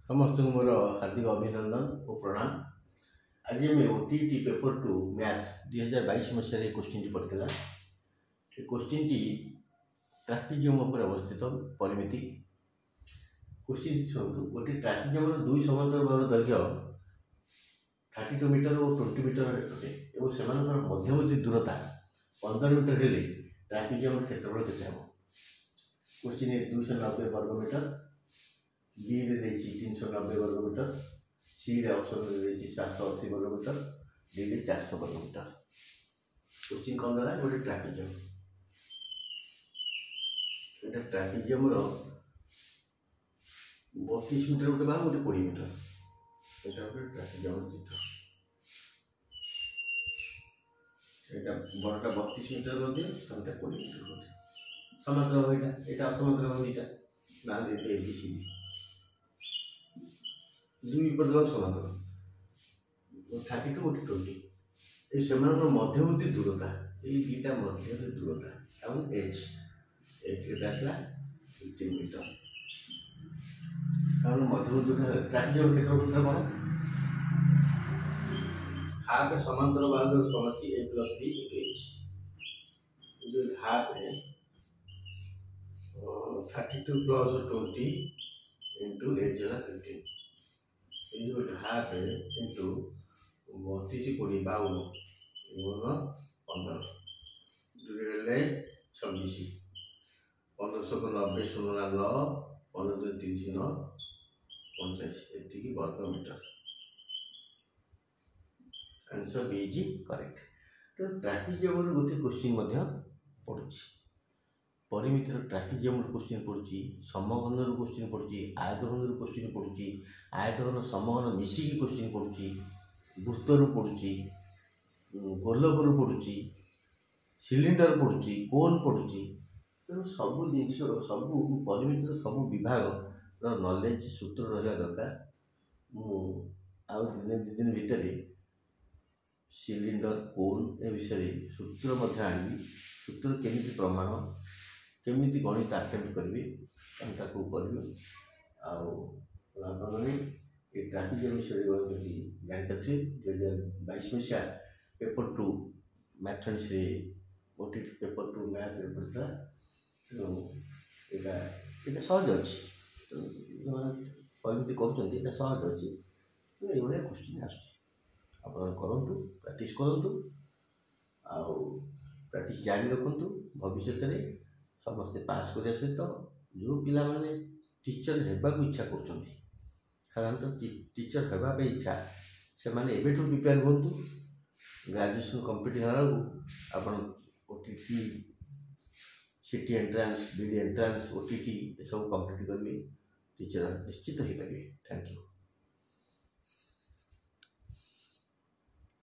समस्त मोर हार्दिक अभिनंदन और प्रणाम। आज आम ओटीटी पेपर टू मैथ 2022 मसीह क्वेश्चन टी पढ़ा। क्वेश्चन टी ट्रापेजियम पर अवस्थित परिमिति। क्वेश्चन शुणु। गोटे ट्रापेजियम दुई समांतर बाहुर दैर्घ्य 32 मीटर और 20 मीटर अटे और से मध्यवर्ती दूरता 15 मीटर हेले ट्रापेजियम क्षेत्रफल केते हम। क्वेश्चन ए 290 वर्ग मीटर, बी रे 390 वर्ग मीटर, सी रे ऑप्शन रे 480 वर्ग मीटर, डी रे 400 वर्ग मीटर। क्वेश्चन कौन देला गोटे ट्रापेजियम। एटा ट्रापेजियम रो 32 मीटर गोटे बाहु गोटे 20 मीटर। एटा गोटे ट्रापेजियम चित्र। एटा बड़टा 32 मीटर मध्ये सामटा 20 मीटर मध्ये समांतर होइटा। एटा असमांतर होइटा ना दे एबीसीडी दुई पर समांतर 32 गोटे 20 ये मध्यवर्ती दूरता ये दुईटा मध्य दूरता और एच के आसला 15 मीटर। कारण मध्यवर्ती ट्रापेजियम क्षेत्रफल कौन हाफ समांतर बाहु समष्टि ए प्लस बी एच जो हाफ है 32 प्लस 20 इंटू एच है 15 हाफ है इंटू 32 20 52 15 26 1500 को 90 0 9 15 30 9 49 एति वर्ग मीटर। Answer B is correct. तो ट्रापेजियम गोटे क्वेश्चन पड़ुछि परिमितिर ट्रापेजियम क्वेश्चन पड़ुछि समघन क्वेश्चन पड़ुछि आयतघन क्वेश्चन पड़ुछि आयतघन समघन मिसिकी क्वेश्चन पड़ुछि वृत्तर पड़ुछि गोलक पड़ुछि सिलिंडर पड़ुछि कोन पड़ुछि। तेणु सबू जिन सबू परिमितिर सबू विभाग नॉलेज सूत्र रहा दरकार। दिन दि दिन भितर सिलिंडर कोन ए विषय सूत्र आनी सूत्र केमिति प्रमाण केमिति गणित आटेम्प्ट करी आपने ये ट्रापेजियम विषय जानते 2022 मसीहा paper two mathematics OTT paper two math पड़ा। तेणु सहज अच्छी परिमिति कर सहज अच्छी तो ये क्वेश्चन आप करूँ प्रैक्टिस करूँ प्रैक्टिस जारी रखु। भविष्य में समस्ते पास करने सहित जो पिला माने टीचर होगा इच्छा कर साधारणतः टीचर होगापी इच्छा से मैंने एबेठू प्रिपेयर हूँ। ग्रेजुएशन कंप्लीट होगा आप ओटीटी सिटी एंट्रांस बीडी एंट्रांस ओटीटी सब कंप्लीट करेंगे टीचर निश्चित हो पारे। Thank you.